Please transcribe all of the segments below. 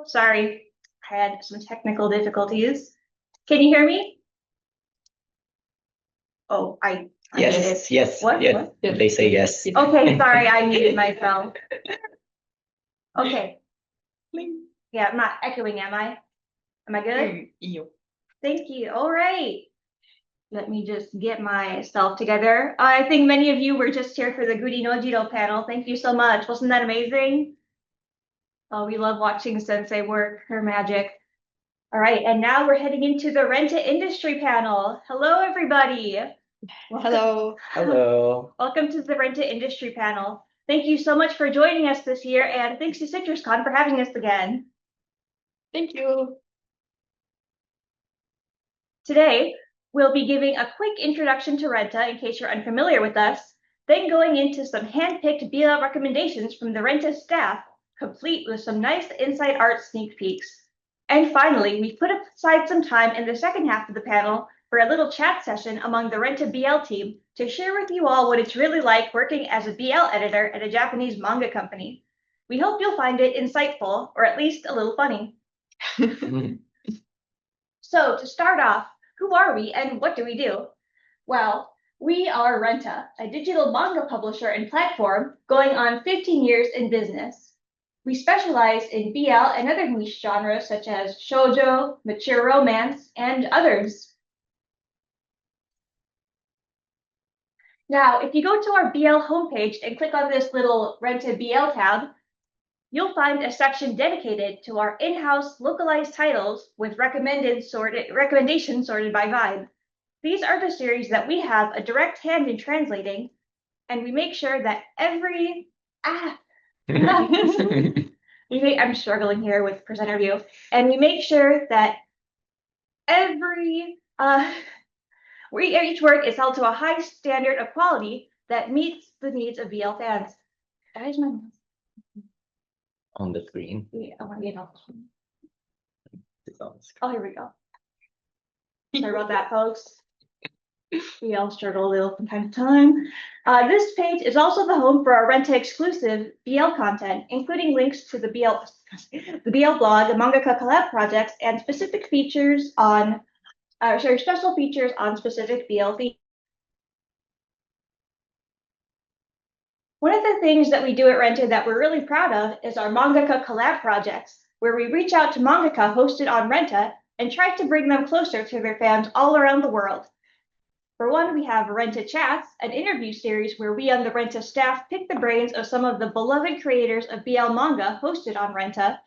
Sorry, I had some technical difficulties. Can you hear me? Oh, I muted it. Yes. What? They say yes. Okay, sorry, I muted myself. Okay, yeah, I'm not echoing, am I? Am I good? Thank you. All right. Let me just get myself together. I think many of you were just here for the Goody no Jiro panel. Thank you so much. Wasn't that amazing? Oh, we love watching Sensei work, her magic. All right, and now we're heading into the Renta industry panel. Hello, everybody. Hello. Hello. Welcome to the Renta industry panel. Thank you so much for joining us this year, and thanks to CitrusCon for having us again. Thank you. Today, we'll be giving a quick introduction to Renta in case you're unfamiliar with us, then going into some hand-picked BL recommendations from the Renta staff, complete with some nice inside art sneak peeks. And finally, we put aside some time in the second half of the panel for a little chat session among the Renta BL team to share with you all what it's really like working as a BL editor at a Japanese manga company. We hope you'll find it insightful, or at least a little funny. So to start off, who are we and what do we do? Well, we are Renta, a digital manga publisher and platform going on 15 years in business. We specialize in BL and other niche genres such as shoujo, mature romance, and others. Now, if you go to our BL homepage and click on this little Renta BL tab, you'll find a section dedicated to our in-house localized titles with recommendations sorted by vibe. These are the series that we have a direct hand in translating, and we make sure that I'm struggling here with presenter view, and we make sure that each work is held to a high standard of quality that meets the needs of BL fans. Guys, my On the screen. yeah, I want to get off. It's on the screen. Oh, here we go. Sorry about that, folks. We all struggle a little from time to time. This page is also the home for our Renta exclusive BL content, including links to the BL blog, the Mangaka Collab projects, and specific features on, special features on specific BL themes. One of the things that we do at Renta that we're really proud of is our Mangaka Collab projects, where we reach out to mangaka hosted on Renta and try to bring them closer to their fans all around the world. For one, we have Renta Chats, an interview series where we on the Renta staff pick the brains of some of the beloved creators of BL manga hosted on Renta,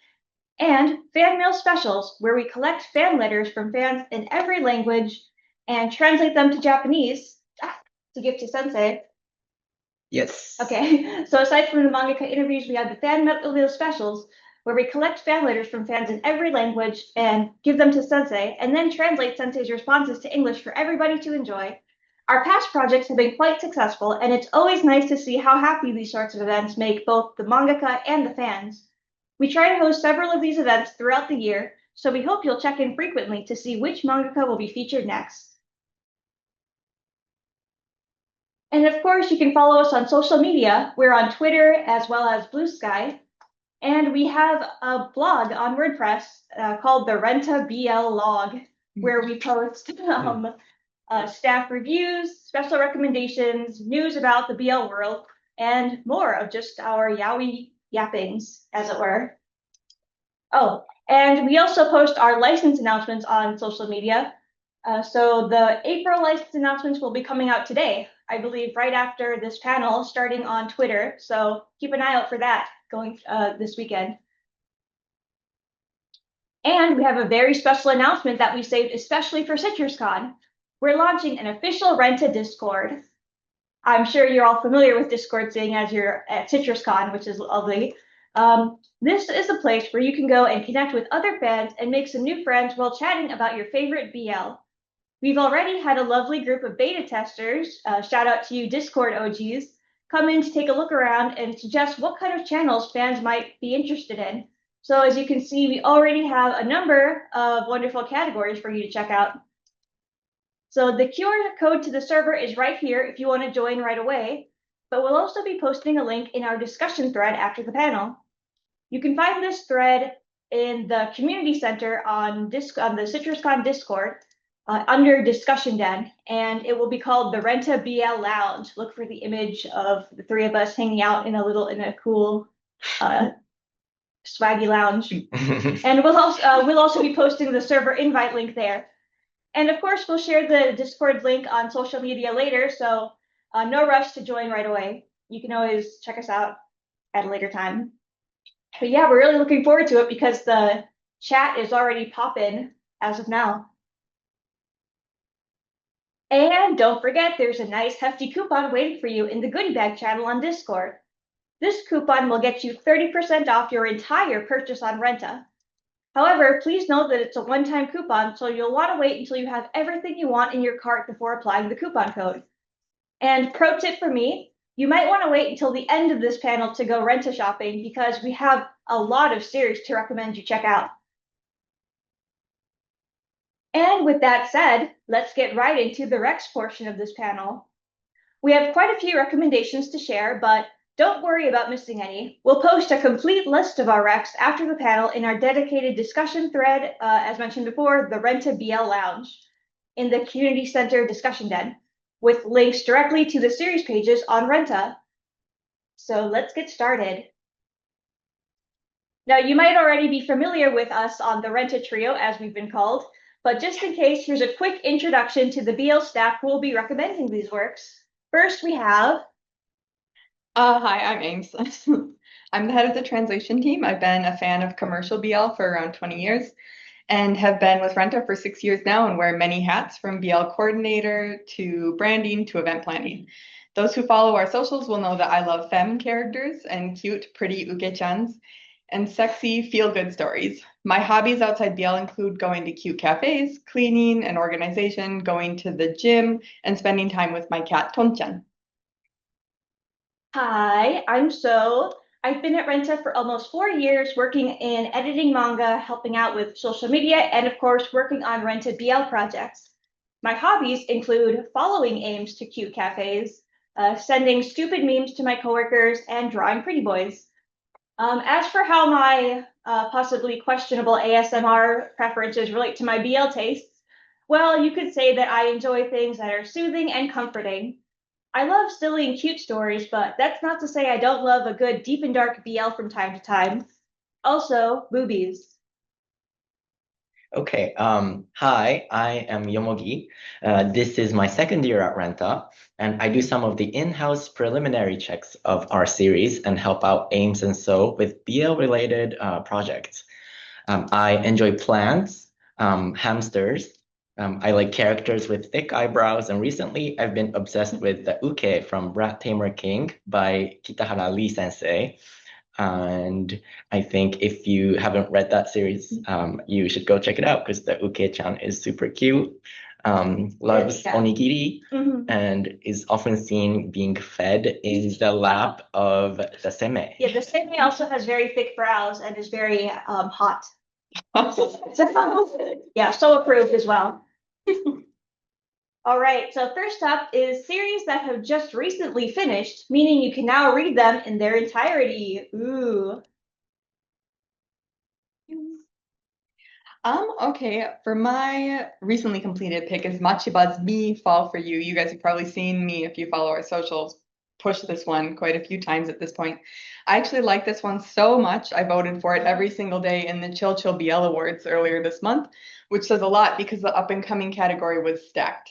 and Fan Mail Specials, where we collect fan letters from fans in every language and translate them to Japanese to give to Sensei. Yes. Okay, so aside from the mangaka interviews, we have the Fan Mail Specials, where we collect fan letters from fans in every language and give them to Sensei, and then translate Sensei's responses to English for everybody to enjoy. Our past projects have been quite successful, and it's always nice to see how happy these sorts of events make both the mangaka and the fans. We try to host several of these events throughout the year, so we hope you'll check in frequently to see which mangaka will be featured next. And of course, you can follow us on social media. We're on Twitter as well as Blue Sky. And we have a blog on WordPress called the Renta BL Log, where we post staff reviews, special recommendations, news about the BL world, and more of just our yaoi yappings, as it were. Oh, and we also post our license announcements on social media. So the April license announcements will be coming out today, I believe, right after this panel, starting on Twitter. So keep an eye out for that going this weekend. And we have a very special announcement that we saved especially for CitrusCon. We're launching an official Renta Discord. I'm sure you're all familiar with Discord, seeing as you're at CitrusCon, which is lovely. This is a place where you can go and connect with other fans and make some new friends while chatting about your favorite BL. We've already had a lovely group of beta testers, shout out to you Discord OGs, come in to take a look around and suggest what kind of channels fans might be interested in. So as you can see, we already have a number of wonderful categories for you to check out. So the QR code to the server is right here if you want to join right away, but we'll also be posting a link in our discussion thread after the panel. You can find this thread in the community center on the CitrusCon Discord under discussion den, and it will be called the Renta BL Lounge. Look for the image of the three of us hanging out in a cool swaggy lounge. And we'll also be posting the server invite link there. And of course, we'll share the Discord link on social media later, so no rush to join right away. You can always check us out at a later time. But yeah, we're really looking forward to it because the chat is already popping as of now. And don't forget, there's a nice hefty coupon waiting for you in the goodie bag channel on Discord. This coupon will get you 30% off your entire purchase on Renta. However, please note that it's a one-time coupon, so you'll want to wait until you have everything you want in your cart before applying the coupon code. And pro tip for me, you might want to wait until the end of this panel to go Renta shopping because we have a lot of series to recommend you check out. And with that said, let's get right into the Rex portion of this panel. We have quite a few recommendations to share, but don't worry about missing any. We'll post a complete list of our recs after the panel in our dedicated discussion thread, as mentioned before, the Renta BL Lounge, in the Community Center discussion den, with links directly to the series pages on Renta. So let's get started. Now, you might already be familiar with us on the Renta Trio, as we've been called, but just in case, here's a quick introduction to the BL staff who will be recommending these works. First, we have Hi, I'm Ames. I'm the head of the translation team. I've been a fan of commercial BL for around 20 years and have been with Renta for 6 years now and wear many hats from BL coordinator to branding to event planning. Those who follow our socials will know that I love femme characters and cute, pretty uke-chans and sexy, feel-good stories. My hobbies outside BL include going to cute cafes, cleaning and organization, going to the gym, and spending time with my cat, Tonchan. Hi, I'm So. I've been at Renta for almost 4 years, working in editing manga, helping out with social media, and of course, working on Renta BL projects. My hobbies include following Ames to cute cafes, sending stupid memes to my coworkers, and drawing pretty boys. As for how my possibly questionable ASMR preferences relate to my BL tastes, well, you could say that I enjoy things that are soothing and comforting. I love silly and cute stories, but that's not to say I don't love a good deep and dark BL from time to time. Also, boobies. Okay, hi, I am Yomogi. This is my second year at Renta, and I do some of the in-house preliminary checks of our series and help out Ames and So with BL-related projects. I enjoy plants, hamsters. I like characters with thick eyebrows, and recently I've been obsessed with the Uke from Brat Tamer King by Kitahara Lee Sensei. And I think if you haven't read that series, you should go check it out because the Uke-chan is super cute, loves Yeah. onigiri, and is often seen being fed in the lap of the seme. Yeah, the same also has very thick brows and is very hot. Yeah, so approved as well. All right, so first up is series that have just recently finished, meaning you can now read them in their entirety. Ooh. Okay, for my recently completed pick is Machiba's Me Fall For You. You guys have probably seen me, if you follow our socials, push this one quite a few times at this point. I actually like this one so much, I voted for it every single day in the Chill Chill BL Awards earlier this month, which says a lot because the up-and-coming category was stacked.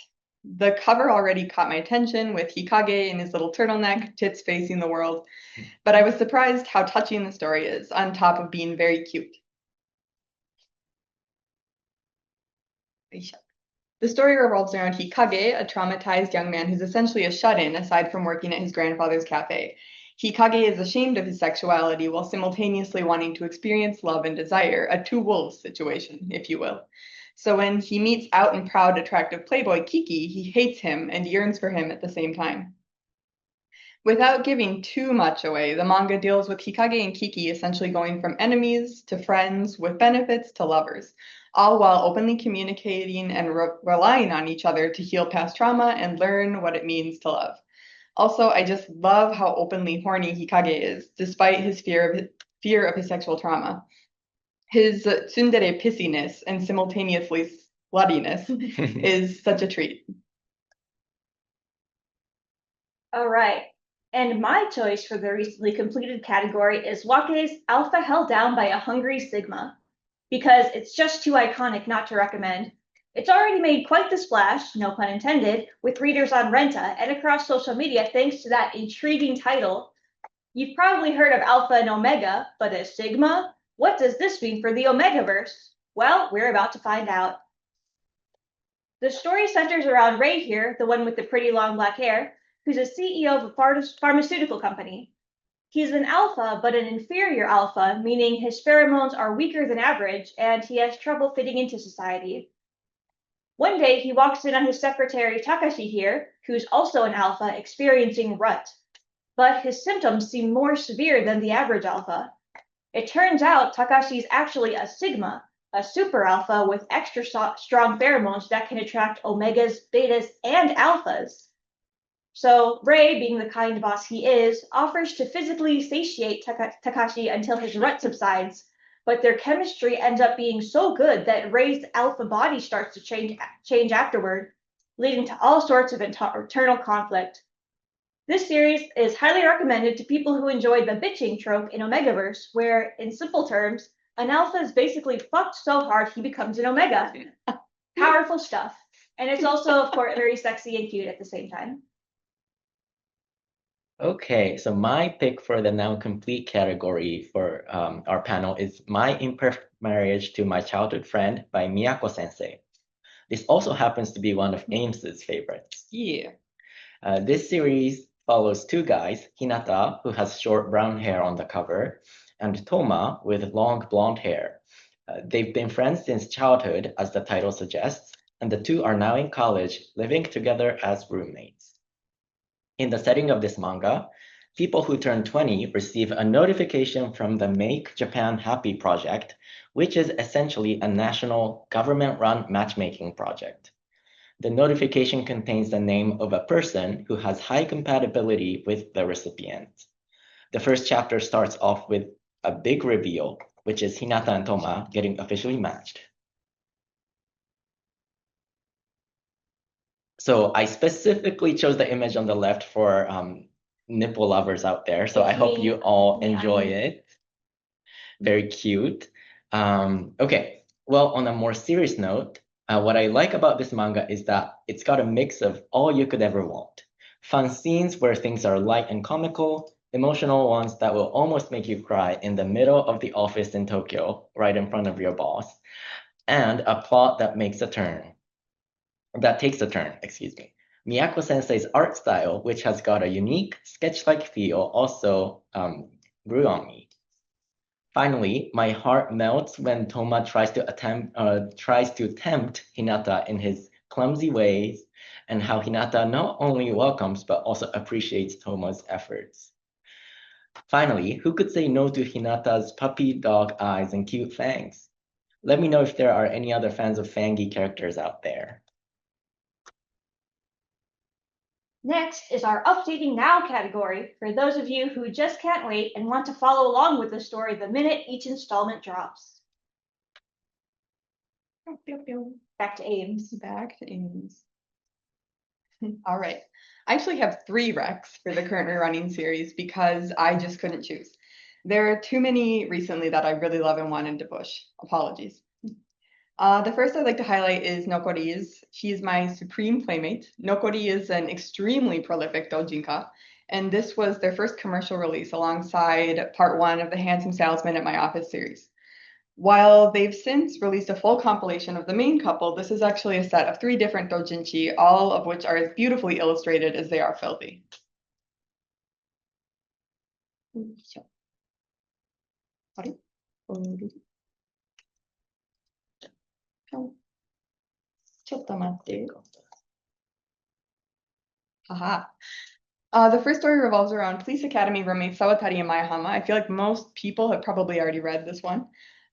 The cover already caught my attention with Hikage in his little turtleneck, tits facing the world, but I was surprised how touching the story is, on top of being very cute. The story revolves around Hikage, a traumatized young man who's essentially a shut-in aside from working at his grandfather's cafe. Hikage is ashamed of his sexuality while simultaneously wanting to experience love and desire, a two wolves situation, if you will. So when he meets out and proud, attractive playboy Kiki, he hates him and yearns for him at the same time. Without giving too much away, the manga deals with Hikage and Kiki essentially going from enemies to friends with benefits to lovers, all while openly communicating and relying on each other to heal past trauma and learn what it means to love. Also, I just love how openly horny Hikage is, despite his fear of his sexual trauma. His tsundere pissiness and simultaneously sluttiness is such a treat. All right. And my choice for the recently completed category is Wake's Alpha Held Down by a Hungry Sigma, because it's just too iconic not to recommend. It's already made quite the splash, no pun intended, with readers on Renta and across social media thanks to that intriguing title. You've probably heard of Alpha and Omega, but a Sigma? What does this mean for the Omegaverse? Well, we're about to find out. The story centers around Ray here, the one with the pretty long black hair, who's a CEO of a pharmaceutical company. He's an alpha, but an inferior alpha, meaning his pheromones are weaker than average and he has trouble fitting into society. One day, he walks in on his secretary Takashi here, who's also an alpha experiencing rut. But his symptoms seem more severe than the average alpha. It turns out Takashi's actually a sigma, a super alpha with extra strong pheromones that can attract omegas, betas, and alphas. So Ray, being the kind boss he is, offers to physically satiate Takashi until his rut subsides, but their chemistry ends up being so good that Ray's alpha body starts to change afterward, leading to all sorts of internal conflict. This series is highly recommended to people who enjoy the bitching trope in Omegaverse, where, in simple terms, an alpha is basically fucked so hard he becomes an omega. Powerful stuff. And it's also, of course, very sexy and cute at the same time. Okay, so my pick for the now complete category for our panel is My Imperfect Marriage to My Childhood Friend by Miyako Sensei. This also happens to be one of Ames's favorites. Yeah. This series follows two guys, Hinata, who has short brown hair on the cover, and Toma with long blonde hair. They've been friends since childhood, as the title suggests, and the two are now in college, living together as roommates. In the setting of this manga, people who turn 20 receive a notification from the Make Japan Happy project, which is essentially a national government-run matchmaking project. The notification contains the name of a person who has high compatibility with the recipient. The first chapter starts off with a big reveal, which is Hinata and Toma getting officially matched. So I specifically chose the image on the left for nipple lovers out there. So I hope you all enjoy it. Very cute. Okay, well, on a more serious note, what I like about this manga is that it's got a mix of all you could ever want. Fun scenes where things are light and comical, emotional ones that will almost make you cry in the middle of the office in Tokyo, right in front of your boss, and a plot that takes a turn, excuse me. Miyako Sensei's art style, which has got a unique sketch-like feel, also grew on me. Finally, my heart melts when Toma tries to tempt Hinata in his clumsy ways, and how Hinata not only welcomes but also appreciates Toma's efforts. Finally, who could say no to Hinata's puppy dog eyes and cute fangs? Let me know if there are any other fans of fangy characters out there. Next is our Updating Now category for those of you who just can't wait and want to follow along with the story the minute each installment drops. Back to Ames. Back to Ames. All right. I actually have 3 recs for the current running series because I just couldn't choose. There are too many recently that I really love and wanted to push. Apologies. The first I'd like to highlight is Nokori's. She's my supreme playmate. Nokori is an extremely prolific doujinka, and this was their first commercial release alongside part 1 of the Handsome Salesman at My Office series. While they've since released a full compilation of the main couple, this is actually a set of 3 different doujinshi, all of which are as beautifully illustrated as they are filthy. Haha. The first story revolves around Police Academy roommates Sawatari and Mayahama. I feel like most people have probably already read this one.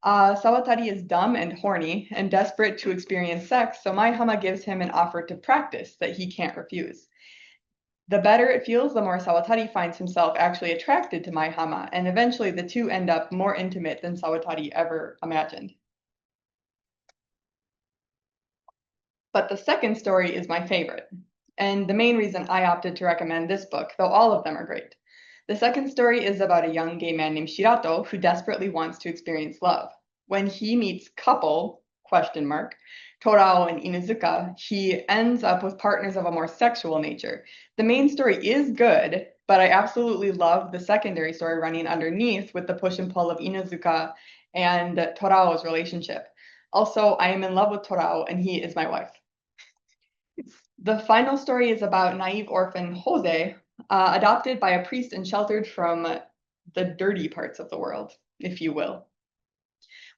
Sawatari is dumb and horny and desperate to experience sex, so Mayahama gives him an offer to practice that he can't refuse. The better it feels, the more Sawatari finds himself actually attracted to Mai Hama, and eventually the two end up more intimate than Sawatari ever imagined. But the second story is my favorite, and the main reason I opted to recommend this book, though all of them are great. The second story is about a young gay man named Shirato who desperately wants to experience love. When he meets couple, Torao and Inuzuka, he ends up with partners of a more sexual nature. The main story is good, but I absolutely love the secondary story running underneath with the push and pull of Inuzuka and Torao's relationship. Also, I am in love with Torao and he is my wife. The final story is about naive orphan Jose, adopted by a priest and sheltered from the dirty parts of the world, if you will.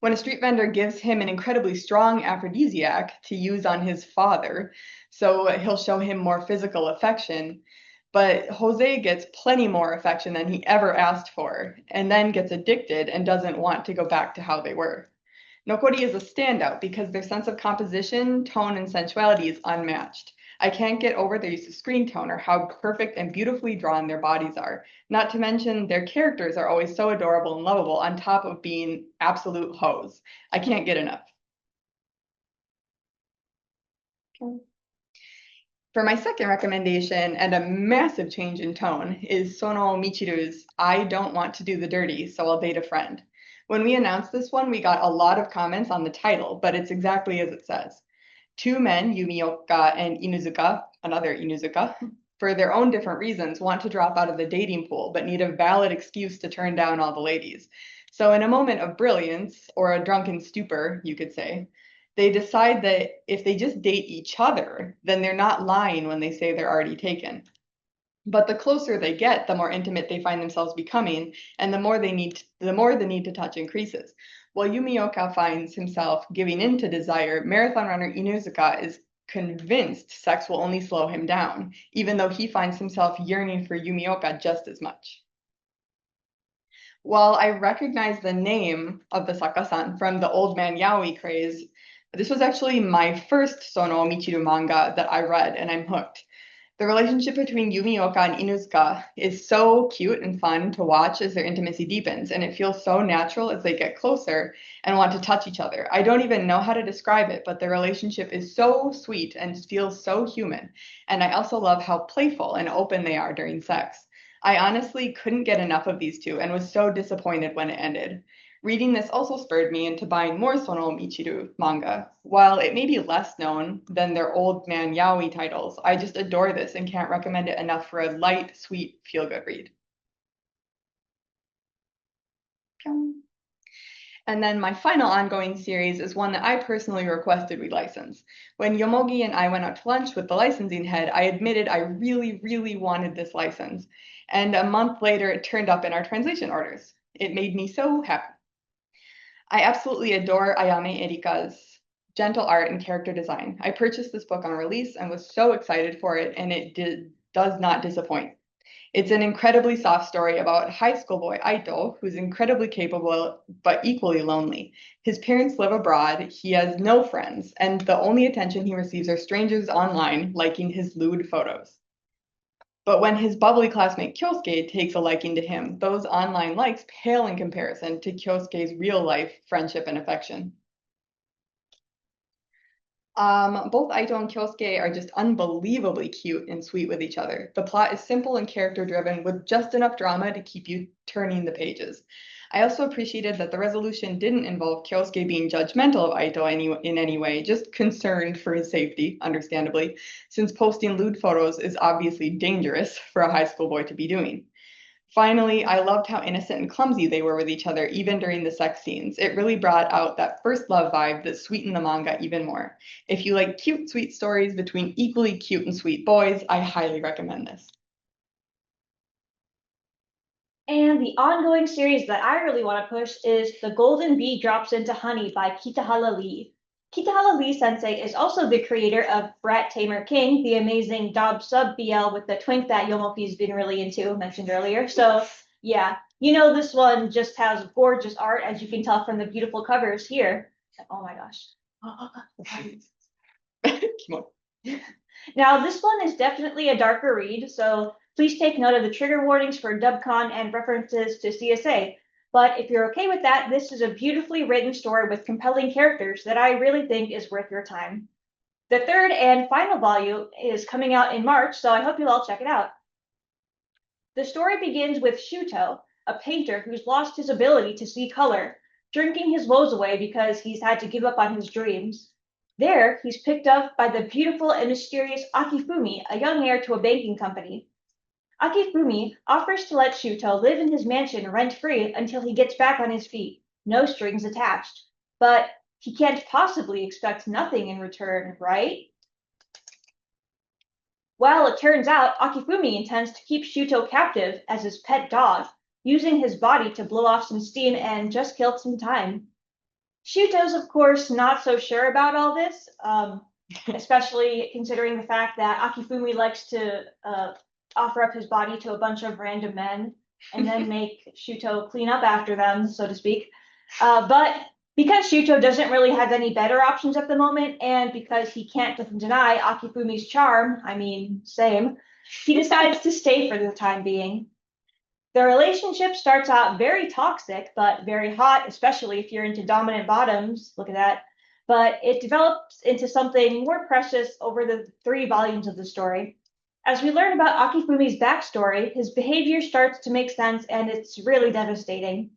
When a street vendor gives him an incredibly strong aphrodisiac to use on his father, so he'll show him more physical affection, but Jose gets plenty more affection than he ever asked for, and then gets addicted and doesn't want to go back to how they were. Nokori is a standout because their sense of composition, tone, and sensuality is unmatched. I can't get over their use of screen tone or how perfect and beautifully drawn their bodies are. Not to mention their characters are always so adorable and lovable on top of being absolute hoes. I can't get enough. Okay. For my second recommendation, and a massive change in tone, is Sono Michiru's I Don't Want to Do the Dirty, So I'll Date a Friend. When we announced this one, we got a lot of comments on the title, but it's exactly as it says. Two men, Yumioka and Inuzuka, another Inuzuka, for their own different reasons, want to drop out of the dating pool, but need a valid excuse to turn down all the ladies. So in a moment of brilliance, or a drunken stupor, you could say, they decide that if they just date each other, then they're not lying when they say they're already taken. But the closer they get, the more intimate they find themselves becoming, and the more the need to touch increases. While Yumioka finds himself giving in to desire, marathon runner Inuzuka is convinced sex will only slow him down, even though he finds himself yearning for Yumioka just as much. While I recognize the name of the Sakasan from the old man yaoi craze, this was actually my first Sono Michiru manga that I read, and I'm hooked. The relationship between Yumioka and Inuzuka is so cute and fun to watch as their intimacy deepens, and it feels so natural as they get closer and want to touch each other. I don't even know how to describe it, but their relationship is so sweet and feels so human. And I also love how playful and open they are during sex. I honestly couldn't get enough of these two and was so disappointed when it ended. Reading this also spurred me into buying more Sono Michiru manga. While it may be less known than their old man yaoi titles, I just adore this and can't recommend it enough for a light, sweet, feel-good read. And then my final ongoing series is one that I personally requested we license. When Yomogi and I went out to lunch with the licensing head, I admitted I really, really wanted this license. And a month later, it turned up in our translation orders. It made me so happy. I absolutely adore Ayame Erika's gentle art and character design. I purchased this book on release and was so excited for it, and it does not disappoint. It's an incredibly soft story about high school boy Aito, who's incredibly capable but equally lonely. His parents live abroad, he has no friends, and the only attention he receives are strangers online liking his lewd photos. But when his bubbly classmate Kyosuke takes a liking to him, those online likes pale in comparison to Kyosuke's real-life friendship and affection. Both Aito and Kyosuke are just unbelievably cute and sweet with each other. The plot is simple and character-driven with just enough drama to keep you turning the pages. I also appreciated that the resolution didn't involve Kyosuke being judgmental of Aito in any way, just concerned for his safety, understandably, since posting lewd photos is obviously dangerous for a high school boy to be doing. Finally, I loved how innocent and clumsy they were with each other, even during the sex scenes. It really brought out that first love vibe that sweetened the manga even more. If you like cute, sweet stories between equally cute and sweet boys, I highly recommend this. And the ongoing series that I really want to push is The Golden Bee Drops into Honey by Kitahala Lee. Kitahala Lee sensei is also the creator of Brat Tamer King, the amazing Dob sub BL with the twink that Yomoki's been really into, mentioned earlier. So yeah, you know this one just has gorgeous art, as you can tell from the beautiful covers here. Oh my gosh. Come on. Now, this one is definitely a darker read, so please take note of the trigger warnings for dubcon and references to CSA. But if you're okay with that, this is a beautifully written story with compelling characters that I really think is worth your time. The third and final volume is coming out in March, so I hope you'll all check it out. The story begins with Shuto, a painter who's lost his ability to see color, drinking his woes away because he's had to give up on his dreams. There, he's picked up by the beautiful and mysterious Akifumi, a young heir to a banking company. Akifumi offers to let Shuto live in his mansion rent-free until he gets back on his feet, no strings attached. But he can't possibly expect nothing in return, right? Well, it turns out Akifumi intends to keep Shuto captive as his pet dog, using his body to blow off some steam and just kill some time. Shuto's, of course, not so sure about all this, especially considering the fact that Akifumi likes to offer up his body to a bunch of random men and then make Shuto clean up after them, so to speak. But because Shuto doesn't really have any better options at the moment, and because he can't deny Akifumi's charm, I mean, same, he decides to stay for the time being. The relationship starts out very toxic, but very hot, especially if you're into dominant bottoms. Look at that. But it develops into something more precious over the 3 volumes of the story. As we learn about Akifumi's backstory, his behavior starts to make sense, and it's really devastating.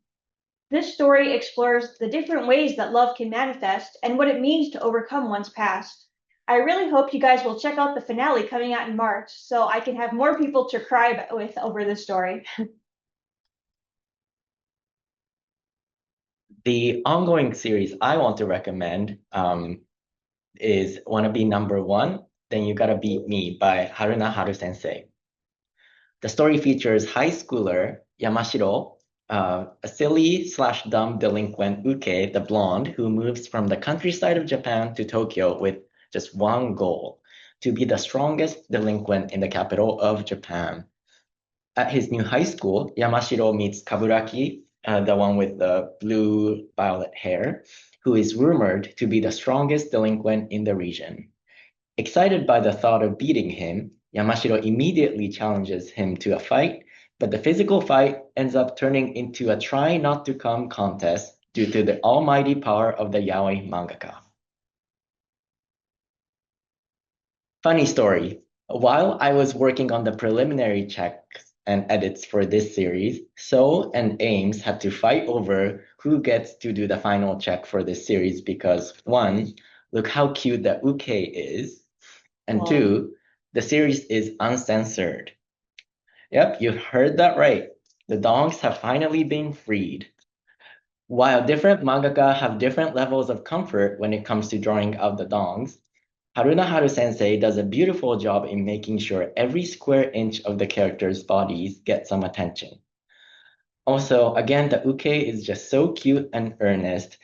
This story explores the different ways that love can manifest and what it means to overcome one's past. I really hope you guys will check out the finale coming out in March so I can have more people to cry with over this story. The ongoing series I want to recommend is Wanna Be Number One, Then You Gotta Beat Me by Haruna Haru Sensei. The story features high schooler Yamashiro, a silly/dumb delinquent Uke, the blonde, who moves from the countryside of Japan to Tokyo with just one goal, to be the strongest delinquent in the capital of Japan. At his new high school, Yamashiro meets Kaburaki, the one with the blue-violet hair, who is rumored to be the strongest delinquent in the region. Excited by the thought of beating him, Yamashiro immediately challenges him to a fight, but the physical fight ends up turning into a try not to come contest due to the almighty power of the yaoi mangaka. Funny story. While I was working on the preliminary checks and edits for this series, So and Ames had to fight over who gets to do the final check for this series because, one, look how cute the Uke is, and Wow. two, the series is uncensored. Yep, you heard that right. The dongs have finally been freed. While different mangaka have different levels of comfort when it comes to drawing out the dongs, Haruna Haru Sensei does a beautiful job in making sure every square inch of the characters' bodies get some attention. Also, again, the Uke is just so cute and earnest,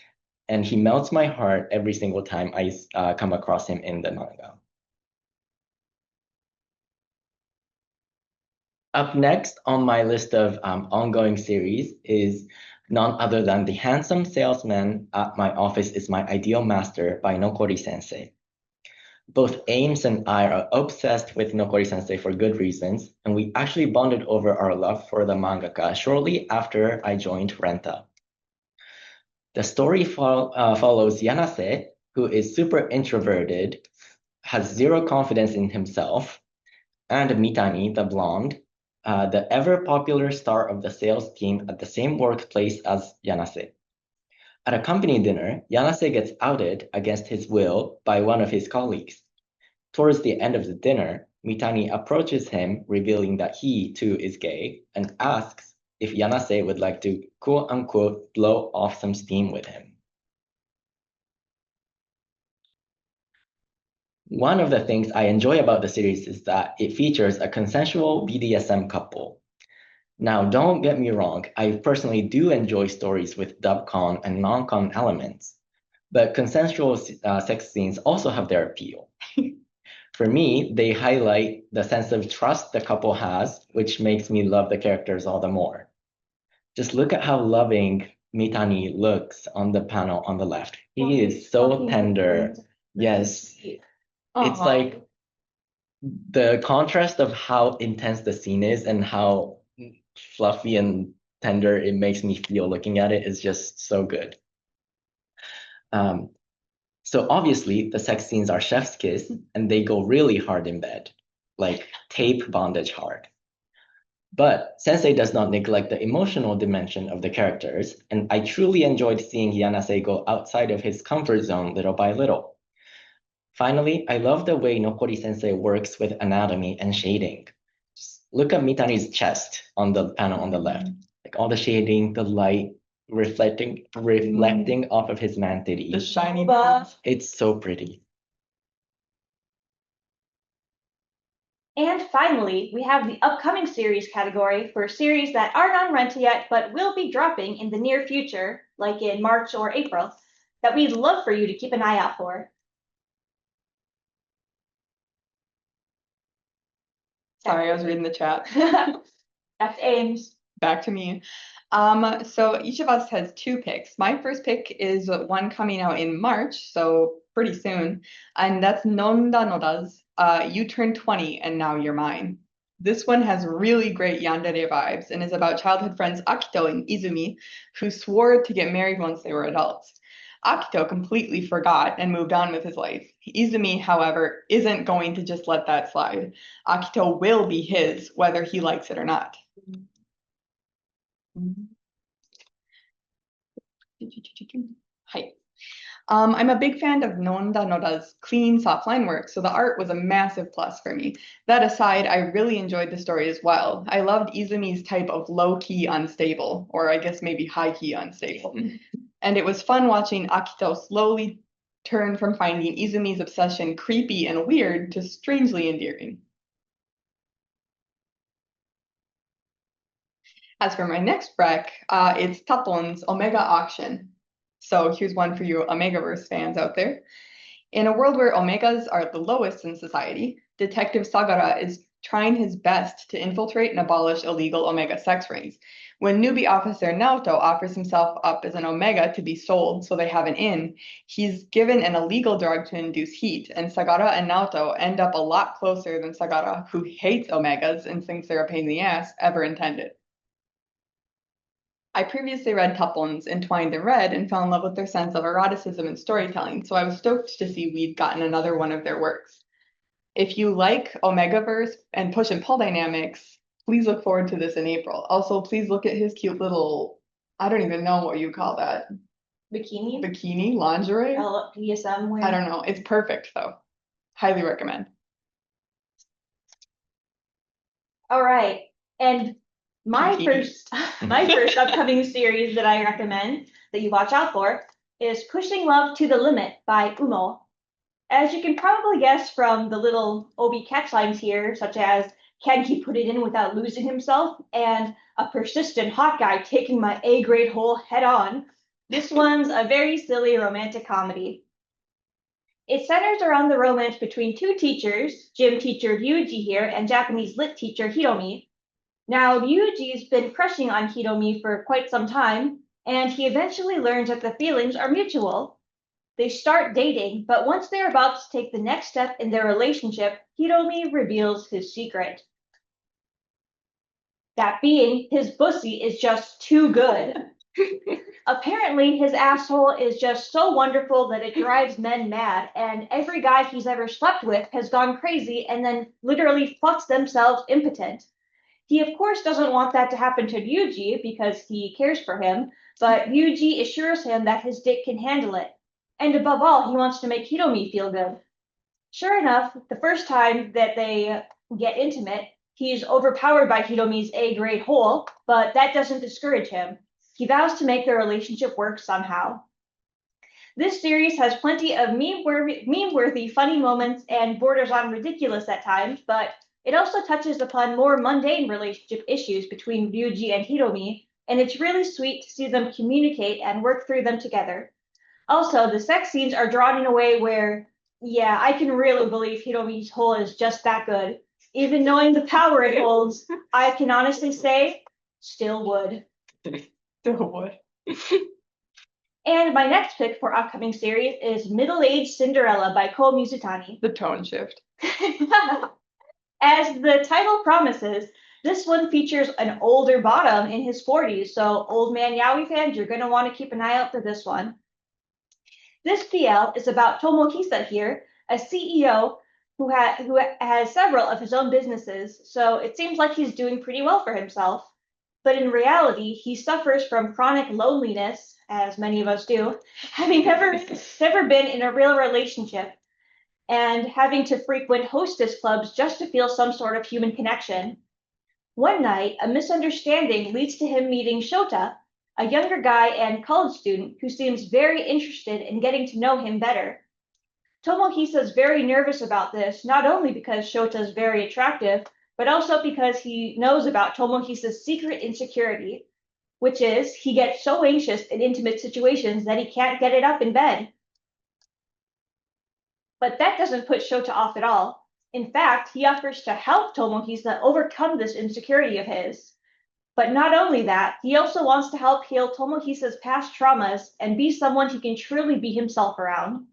and he melts my heart every single time I come across him in the manga. Up next on my list of ongoing series is none other than The Handsome Salesman at My Office is My Ideal Master by Nokori Sensei. Both Ames and I are obsessed with Nokori Sensei for good reasons, and we actually bonded over our love for the mangaka shortly after I joined Renta. The story follows Yanase, who is super introverted, has zero confidence in himself, and Mitani, the blonde, the ever-popular star of the sales team at the same workplace as Yanase. At a company dinner, Yanase gets outed against his will by one of his colleagues. Towards the end of the dinner, Mitani approaches him, revealing that he, too, is gay, and asks if Yanase would like to quote-unquote blow off some steam with him. One of the things I enjoy about the series is that it features a consensual BDSM couple. Now, don't get me wrong, I personally do enjoy stories with dubcon and non-con elements, but consensual sex scenes also have their appeal. For me, they highlight the sense of trust the couple has, which makes me love the characters all the more. Just look at how loving Mitani looks on the panel on the left. He is so tender. Yes. It's like the contrast of how intense the scene is and how fluffy and tender it makes me feel looking at it is just so good. So obviously the sex scenes are chef's kiss and they go really hard in bed, like tape bondage hard. But Sensei does not neglect the emotional dimension of the characters, and I truly enjoyed seeing Yanase go outside of his comfort zone little by little. Finally, I love the way Nokori Sensei works with anatomy and shading. Just look at Mitani's chest on the panel on the left. Like all the shading, the light reflecting off of his man-titty. The shiny But- It's so pretty. And finally, we have the upcoming series category for series that aren't on Renta yet, but will be dropping in the near future, like in March or April, that we'd love for you to keep an eye out for. Sorry, I was reading the chat. That's Ames. Back to me. So each of us has two picks. My first pick is one coming out in March, so pretty soon, and that's Nonda Noda's You Turned 20 and Now You're Mine. This one has really great yandere vibes and is about childhood friends Akito and Izumi, who swore to get married once they were adults. Akito completely forgot and moved on with his life. Izumi, however, isn't going to just let that slide. Akito will be his, whether he likes it or not. Hi. I'm a big fan of Nonda Noda's clean, soft line work, so the art was a massive plus for me. That aside, I really enjoyed the story as well. I loved Izumi's type of low-key unstable, or I guess maybe high-key unstable. And it was fun watching Akito slowly turn from finding Izumi's obsession creepy and weird to strangely endearing. As for my next rec, it's Tapon's Omega Auction. So here's one for you Omegaverse fans out there. In a world where Omegas are the lowest in society, Detective Sagara is trying his best to infiltrate and abolish illegal Omega sex rings. When newbie officer Naoto offers himself up as an Omega to be sold so they have an in, he's given an illegal drug to induce heat, and Sagara and Naoto end up a lot closer than Sagara, who hates Omegas and thinks they're a pain in the ass, ever intended. I previously read Tuplins Entwined in Red and fell in love with their sense of eroticism and storytelling, so I was stoked to see we'd gotten another one of their works. If you like Omegaverse and push and pull dynamics, please look forward to this in April. Also, please look at his cute little, I don't even know what you call that. Bikini? Lingerie? BSM wear? I don't know. It's perfect though. Highly recommend. All right. And my first upcoming series that I recommend that you watch out for is Pushing Love to the Limit by Umo. As you can probably guess from the little Obi catchlines here, such as can he put it in without losing himself and a persistent hot guy taking my A-grade hole head on, this one's a very silly romantic comedy. It centers around the romance between two teachers, gym teacher Ryuji here and Japanese lit teacher Hiromi. Now, Ryuji's been crushing on Hiromi for quite some time, and he eventually learns that the feelings are mutual. They start dating, but once they're about to take the next step in their relationship, Hiromi reveals his secret. That being, his pussy is just too good. Apparently, his asshole is just so wonderful that it drives men mad, and every guy he's ever slept with has gone crazy and then literally fucks themselves impotent. He, of course, doesn't want that to happen to Ryuji because he cares for him, but Ryuji assures him that his dick can handle it. And above all, he wants to make Hiromi feel good. Sure enough, the first time that they get intimate, he's overpowered by Hiromi's A-grade hole, but that doesn't discourage him. He vows to make their relationship work somehow. This series has plenty of meme-worthy funny moments and borders on ridiculous at times, but it also touches upon more mundane relationship issues between Ryuji and Hiromi, and it's really sweet to see them communicate and work through them together. Also, the sex scenes are drawn in a way where, yeah, I can really believe Hiromi's hole is just that good. Even knowing the power it holds, I can honestly say, still would. Still would. And my next pick for upcoming series is Middle-Aged Cinderella by Ko Mizutani. The tone shift. As the title promises, this one features an older bottom in his 40s, so old man yaoi fans, you're going to want to keep an eye out for this one. This PL is about Tomohisa here, a CEO who has several of his own businesses, so it seems like he's doing pretty well for himself. But in reality, he suffers from chronic loneliness, as many of us do, having never been in a real relationship and having to frequent hostess clubs just to feel some sort of human connection. One night, a misunderstanding leads to him meeting Shota, a younger guy and college student who seems very interested in getting to know him better. Tomohisa is very nervous about this, not only because Shota is very attractive, but also because he knows about Tomohisa's secret insecurity, which is he gets so anxious in intimate situations that he can't get it up in bed. But that doesn't put Shota off at all. In fact, he offers to help Tomohisa overcome this insecurity of his. But not only that, he also wants to help heal Tomohisa's past traumas and be someone he can truly be himself around.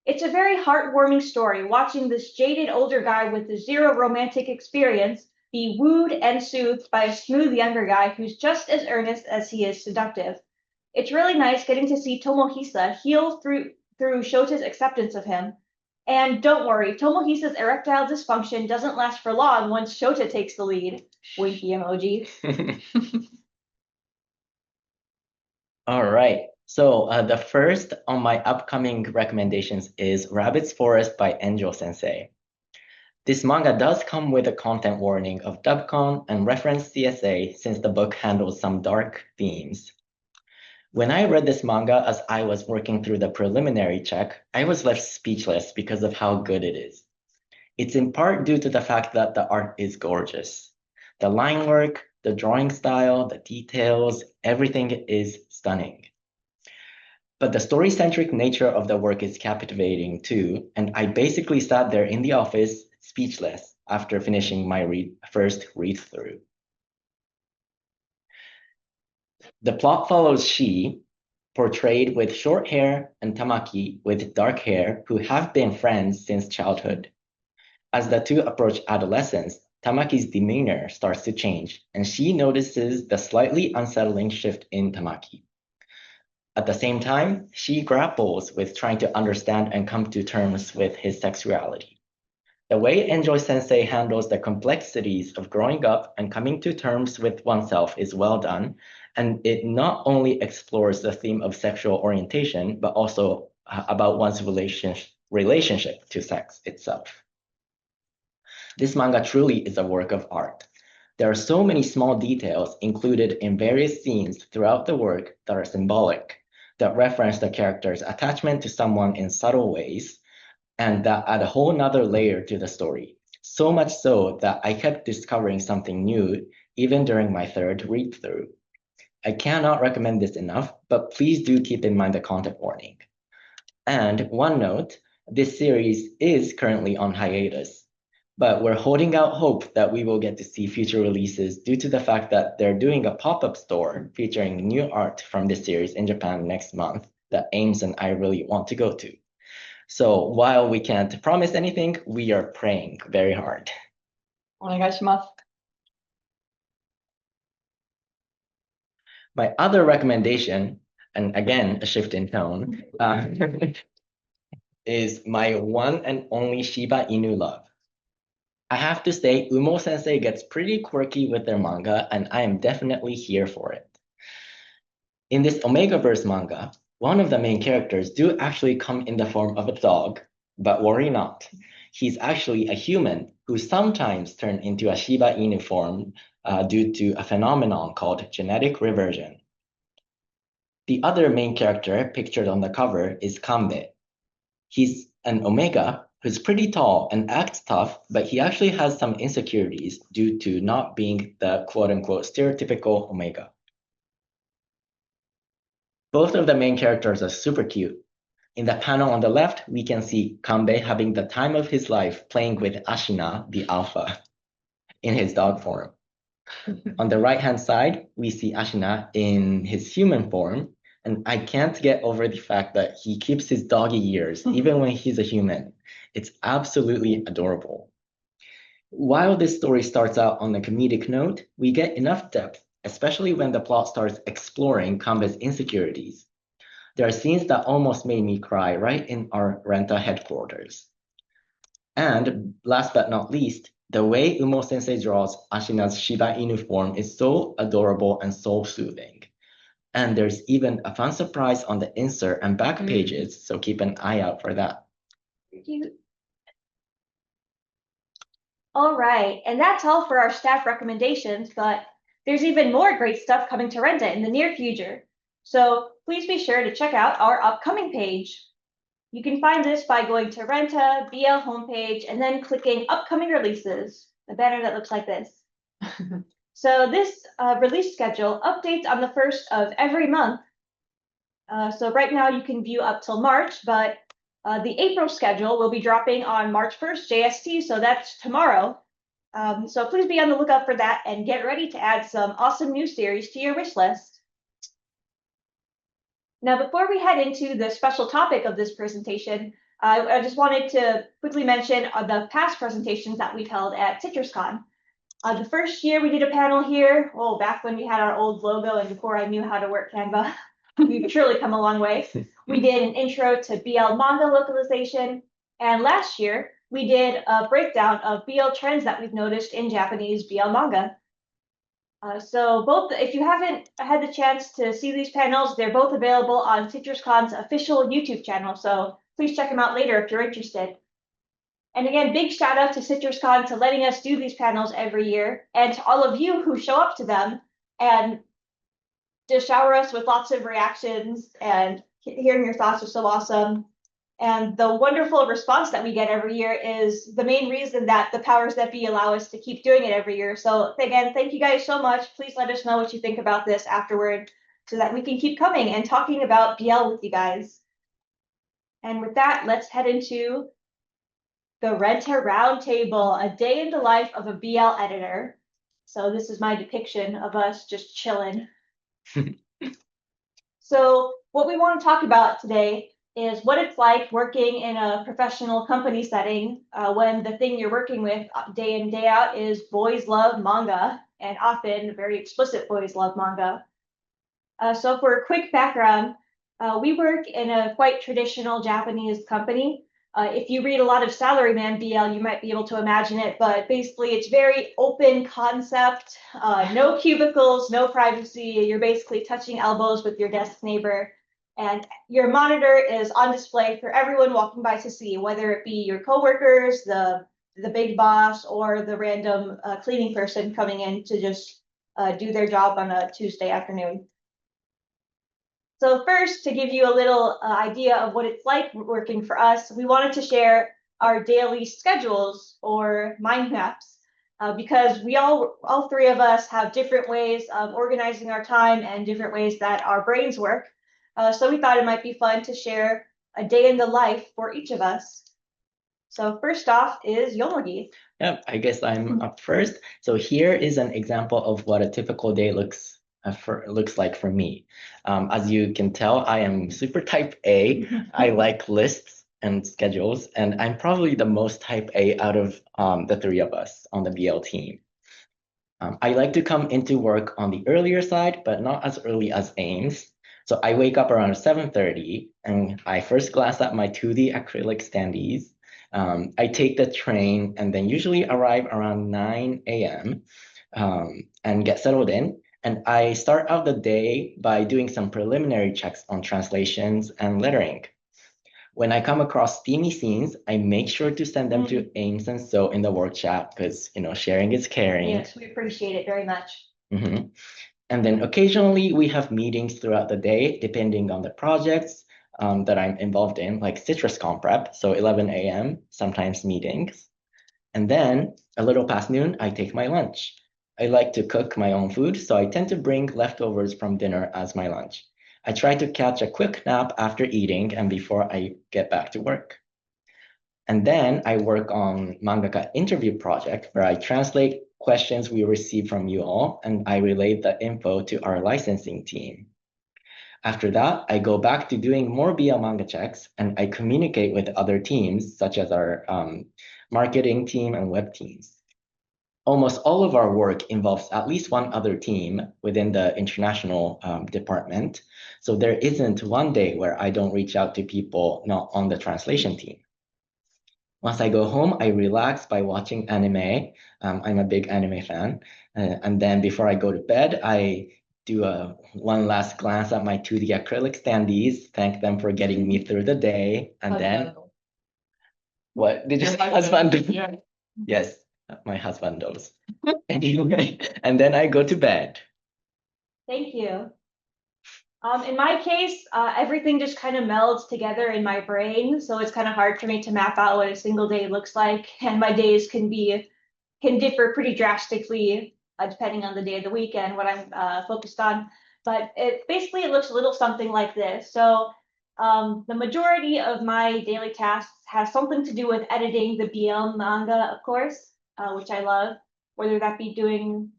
It's a very heartwarming story watching this jaded older guy with zero romantic experience be wooed and soothed by a smooth younger guy who's just as earnest as he is seductive. It's really nice getting to see Tomohisa heal through Shota's acceptance of him. And don't worry, Tomohisa's erectile dysfunction doesn't last for long once Shota takes the lead. Winky emoji. All right. So the first on my upcoming recommendations is Rabbit's Forest by Angel Sensei. This manga does come with a content warning of Dubcon and reference CSA since the book handles some dark themes. When I read this manga as I was working through the preliminary check, I was left speechless because of how good it is. It's in part due to the fact that the art is gorgeous. The line work, the drawing style, the details, everything is stunning. But the story-centric nature of the work is captivating too, and I basically sat there in the office speechless after finishing my first read-through. The plot follows Shi, portrayed with short hair, and Tamaki with dark hair, who have been friends since childhood. As the two approach adolescence, Tamaki's demeanor starts to change, and she notices the slightly unsettling shift in Tamaki. At the same time, she grapples with trying to understand and come to terms with his sexuality. The way Enjoy Sensei handles the complexities of growing up and coming to terms with oneself is well done, and it not only explores the theme of sexual orientation, but also about one's relationship to sex itself. This manga truly is a work of art. There are so many small details included in various scenes throughout the work that are symbolic, that reference the character's attachment to someone in subtle ways, and that add a whole nother layer to the story. So much so that I kept discovering something new even during my third read-through. I cannot recommend this enough, but please do keep in mind the content warning. And one note, this series is currently on hiatus, but we're holding out hope that we will get to see future releases due to the fact that they're doing a pop-up store featuring new art from this series in Japan next month that Ames and I really want to go to. So while we can't promise anything, we are praying very hard. Onegaishimasu. My other recommendation, and again, a shift in tone, is my one and only Shiba Inu love. I have to say, Umo Sensei gets pretty quirky with their manga, and I am definitely here for it. In this Omegaverse manga, one of the main characters do actually come in the form of a dog, but worry not. He's actually a human who sometimes turns into a Shiba Inu form due to a phenomenon called genetic reversion. The other main character pictured on the cover is Kanbei. He's an Omega who's pretty tall and acts tough, but he actually has some insecurities due to not being the quote-unquote stereotypical Omega. Both of the main characters are super cute. In the panel on the left, we can see Kanbei having the time of his life playing with Ashina, the alpha, in his dog form. On the right-hand side, we see Ashina in his human form, and I can't get over the fact that he keeps his doggy ears even when he's a human. It's absolutely adorable. While this story starts out on a comedic note, we get enough depth, especially when the plot starts exploring Kanbe's insecurities. There are scenes that almost made me cry right in our Renta headquarters. And last but not least, the way Umo-sensei draws Ashina's Shiba Inu form is so adorable and soul-soothing. And there's even a fun surprise on the insert and back pages, so keep an eye out for that. Cute. All right, and that's all for our staff recommendations, but there's even more great stuff coming to Renta in the near future. So please be sure to check out our upcoming page. You can find this by going to Renta, BL homepage, and then clicking upcoming releases, the banner that looks like this. So this release schedule updates on the 1st of every month. So right now you can view up till March, but the April schedule will be dropping on March 1st JST, so that's tomorrow. So please be on the lookout for that and get ready to add some awesome new series to your wish list. Now, before we head into the special topic of this presentation, I just wanted to quickly mention the past presentations that we've held at CitrusCon. The first year we did a panel here, back when we had our old logo and before I knew how to work Canva. We've truly come a long way. We did an intro to BL manga localization, and last year we did a breakdown of BL trends that we've noticed in Japanese BL manga. So both, if you haven't had the chance to see these panels, they're both available on CitrusCon's official YouTube channel, so please check them out later if you're interested. And again, big shout out to CitrusCon to letting us do these panels every year, and to all of you who show up to them and just shower us with lots of reactions, and hearing your thoughts is so awesome. And the wonderful response that we get every year is the main reason that the powers that be allow us to keep doing it every year. So again, thank you guys so much. Please let us know what you think about this afterward so that we can keep coming and talking about BL with you guys. And with that, let's head into the Renta Roundtable, a day in the life of a BL editor. So this is my depiction of us just chilling. So what we want to talk about today is what it's like working in a professional company setting when the thing you're working with day in, day out is boys love manga, and often very explicit boys love manga. So for a quick background, we work in a quite traditional Japanese company. If you read a lot of Salaryman BL, you might be able to imagine it, but basically it's very open concept, no cubicles, no privacy. You're basically touching elbows with your desk neighbor, and your monitor is on display for everyone walking by to see, whether it be your coworkers, the big boss, or the random cleaning person coming in to just do their job on a Tuesday afternoon. So first, to give you a little idea of what it's like working for us, we wanted to share our daily schedules or mind maps because we all three of us have different ways of organizing our time and different ways that our brains work. So we thought it might be fun to share a day in the life for each of us. So first off is Yomogi. Yep, I guess I'm up first. So here is an example of what a typical day looks like for me. As you can tell, I am super type A. I like lists and schedules, and I'm probably the most type A out of the three of us on the BL team. I like to come into work on the earlier side, but not as early as Ames. So I wake up around 7:30, and I first glance at my 2D acrylic standees. I take the train and then usually arrive around 9 a.m. And get settled in. And I start out the day by doing some preliminary checks on translations and lettering. When I come across steamy scenes, I make sure to send them to Ames and So in the work chat because, sharing is caring. Yes, we appreciate it very much. And then occasionally we have meetings throughout the day, depending on the projects that I'm involved in, like CitrusCon prep, so 11 a.m., sometimes meetings. And then a little past noon, I take my lunch. I like to cook my own food, so I tend to bring leftovers from dinner as my lunch. I try to catch a quick nap after eating and before I get back to work. And then I work on mangaka interview project where I translate questions we receive from you all and I relay the info to our licensing team. After that, I go back to doing more BL manga checks and I communicate with other teams such as our marketing team and web teams. almost all of our work involves at least one other team within the international department. So there isn't one day where I don't reach out to people not on the translation team. Once I go home, I relax by watching anime. I'm a big anime fan. And then before I go to bed, I do one last glance at my 2D acrylic standees, thank them for getting me through the day. And then, what did you say? Husband? Yeah. Yes, my husband does. Anyway, and then I go to bed. Thank you. In my case, everything just kind of melds together in my brain, so it's kind of hard for me to map out what a single day looks like, and my days can differ pretty drastically depending on the day of the week and what I'm focused on. But it looks a little something like this. So the majority of my daily tasks has something to do with editing the BL manga, of course, which I love, whether that be doing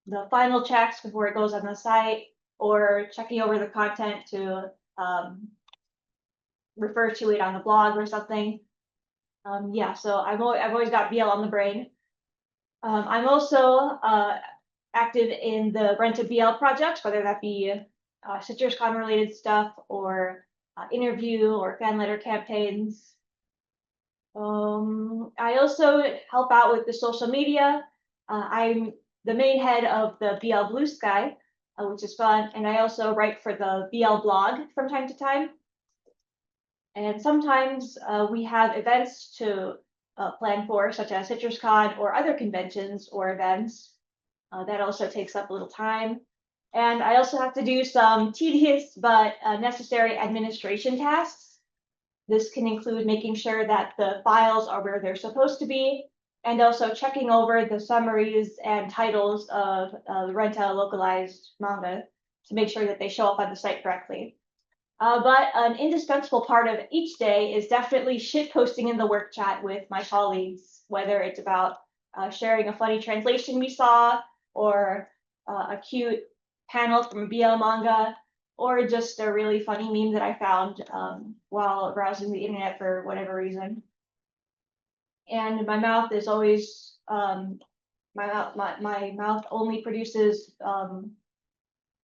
the final checks before it goes on the site or checking over the content to refer to it on the blog or something. Yeah, so I've always got BL on the brain. I'm also active in the Renta BL projects, whether that be CitrusCon related stuff or interview or fan letter campaigns. I also help out with the social media. I'm the main head of the BL Blue Sky, which is fun, and I also write for the BL blog from time to time. And sometimes we have events to plan for, such as CitrusCon or other conventions or events. That also takes up a little time. And I also have to do some tedious but necessary administration tasks. This can include making sure that the files are where they're supposed to be, and also checking over the summaries and titles of Renta localized manga to make sure that they show up on the site correctly. But an indispensable part of each day is definitely shit posting in the work chat with my colleagues, whether it's about sharing a funny translation we saw, or a cute panel from a BL manga, or just a really funny meme that I found while browsing the internet for whatever reason. And my mouth is always my mouth only produces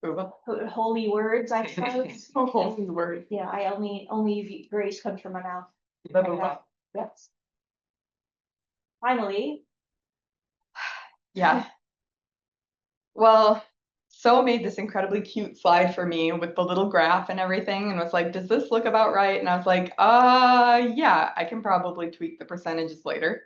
holy words, I suppose. Oh, holy word. Yeah, I only grace comes from my mouth. Yes. Finally. Yeah. Well, So made this incredibly cute slide for me with the little graph and everything and was like, does this look about right? And I was like, yeah, I can probably tweak the percentages later.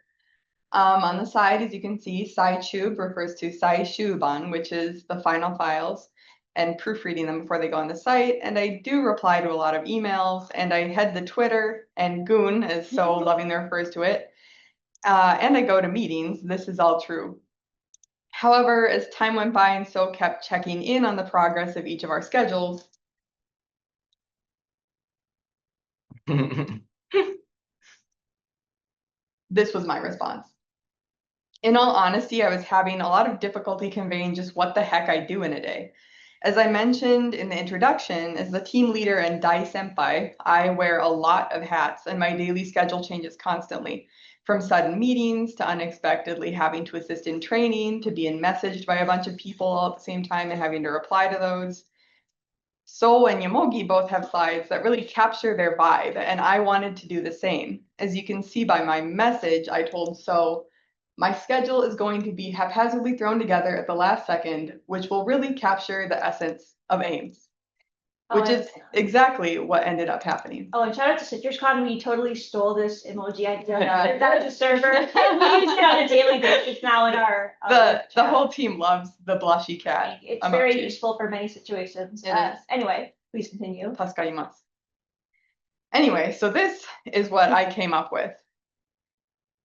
On the side, as you can see, Saishub refers to Saishuban, which is the final files, and proofreading them before they go on the site. And I do reply to a lot of emails, and I head the Twitter, and Goon is so lovingly refers to it. And I go to meetings. This is all true. However, as time went by and so kept checking in on the progress of each of our schedules, this was my response. In all honesty, I was having a lot of difficulty conveying just what the heck I do in a day. As I mentioned in the introduction, as the team leader and Dai Senpai, I wear a lot of hats and my daily schedule changes constantly. From sudden meetings to unexpectedly having to assist in training to being messaged by a bunch of people all at the same time and having to reply to those. So and Yomogi both have slides that really capture their vibe, and I wanted to do the same. As you can see by my message, I told So, my schedule is going to be haphazardly thrown together at the last second, which will really capture the essence of Ames, which is exactly what ended up happening. Oh, and shout out to CitrusCon, we totally stole this emoji idea. That was a server. We use it on a daily basis now in our the whole team loves the blushy cat. It's very useful for many situations. Anyway, please continue. Tasukarimasu. Anyway, so this is what I came up with.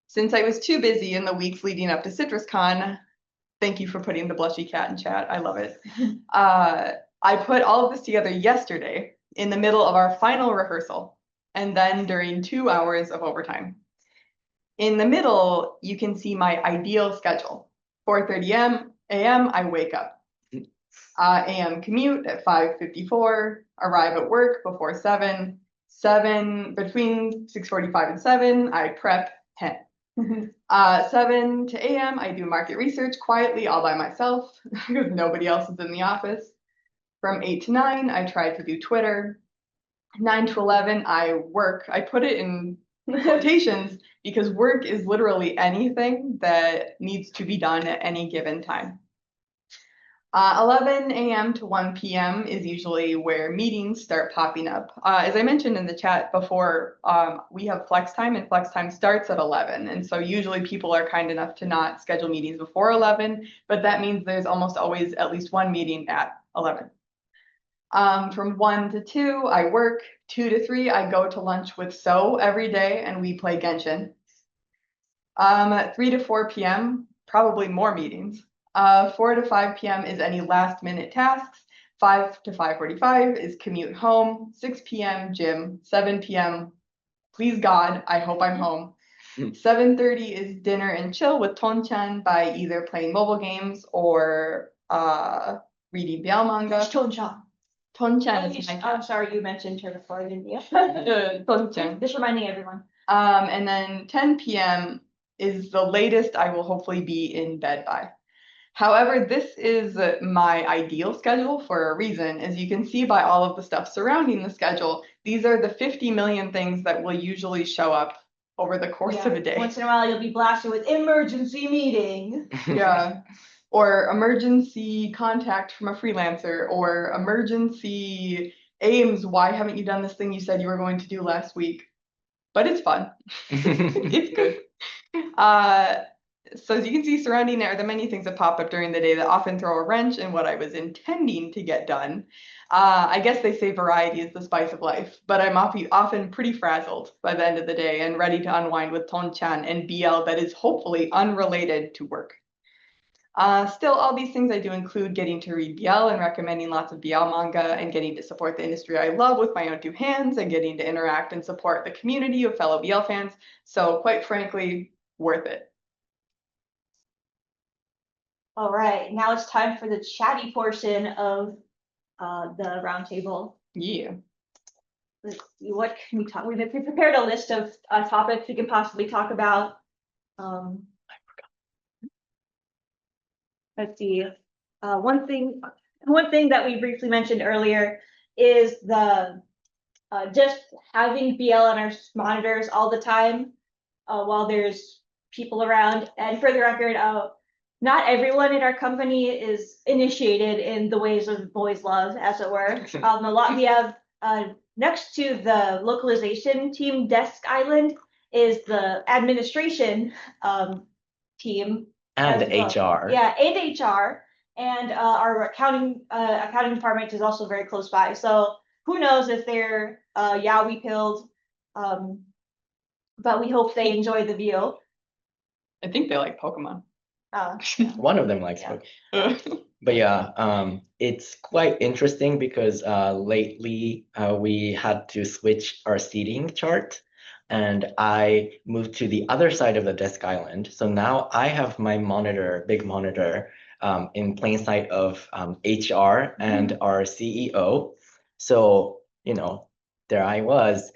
Since I was too busy in the weeks leading up to CitrusCon, thank you for putting the blushy cat in chat. I love it. I put all of this together yesterday in the middle of our final rehearsal and then during 2 hours of overtime. In the middle, you can see my ideal schedule. 4:30 a.m. I wake up. AM commute at 5:54, arrive at work before 7, between 6:45 and 7, I prep 10. 7 to a.m. I do market research quietly all by myself because nobody else is in the office. From 8 to 9, I try to do Twitter. 9 to 11, I work. I put it in quotations because work is literally anything that needs to be done at any given time. 11 a.m. to 1 p.m. is usually where meetings start popping up. As I mentioned in the chat before, we have flex time, and flex time starts at 11. And so usually people are kind enough to not schedule meetings before 11, but that means there's almost always at least one meeting at 11. From 1 to 2, I work. 2 to 3, I go to lunch with So every day, and we play Genshin. 3 to 4 p.m., probably more meetings. 4 to 5 p.m. is any last minute tasks. 5 to 5:45 is commute home. 6 p.m. gym. 7 p.m. please God, I hope I'm home. 7:30 is dinner and chill with Tonchan by either playing mobile games or reading BL manga. Tonchan. Tonchan is my cat. I'm sorry, you mentioned her before, didn't you? Tonchan. Just reminding everyone. And then 10 p.m. is the latest I will hopefully be in bed by. However, this is my ideal schedule for a reason. As you can see by all of the stuff surrounding the schedule, these are the 50 million things that will usually show up over the course of a day. Once in a while, you'll be blasted with emergency meeting. Yeah. Or emergency contact from a freelancer, or emergency Ames, why haven't you done this thing you said you were going to do last week? But it's fun. It's good. So as you can see, surrounding it are the many things that pop up during the day that often throw a wrench in what I was intending to get done. I guess they say variety is the spice of life, but I'm often pretty frazzled by the end of the day and ready to unwind with Tonchan and BL that is hopefully unrelated to work. Still, all these things I do include getting to read BL and recommending lots of BL manga and getting to support the industry I love with my own two hands and getting to interact and support the community of fellow BL fans. So quite frankly, worth it. All right, now it's time for the chatty portion of the roundtable. Yeah. Let's see, what can we talk? We've prepared a list of topics we can possibly talk about. Let's see. One thing that we briefly mentioned earlier is the just having BL on our monitors all the time while there's people around. And for the record, not everyone in our company is initiated in the ways of boys' love, as it were. A lot we have next to the localization team desk island is the administration team. And HR. Yeah, and HR. And our accounting department is also very close by. So who knows if they're yaoi pilled, but we hope they enjoy the view. I think they like Pokemon. One of them likes Pokemon. But yeah, it's quite interesting because lately we had to switch our seating chart, and I moved to the other side of the desk island. So now I have my monitor, big monitor, in plain sight of HR and our CEO. So, you know, there I was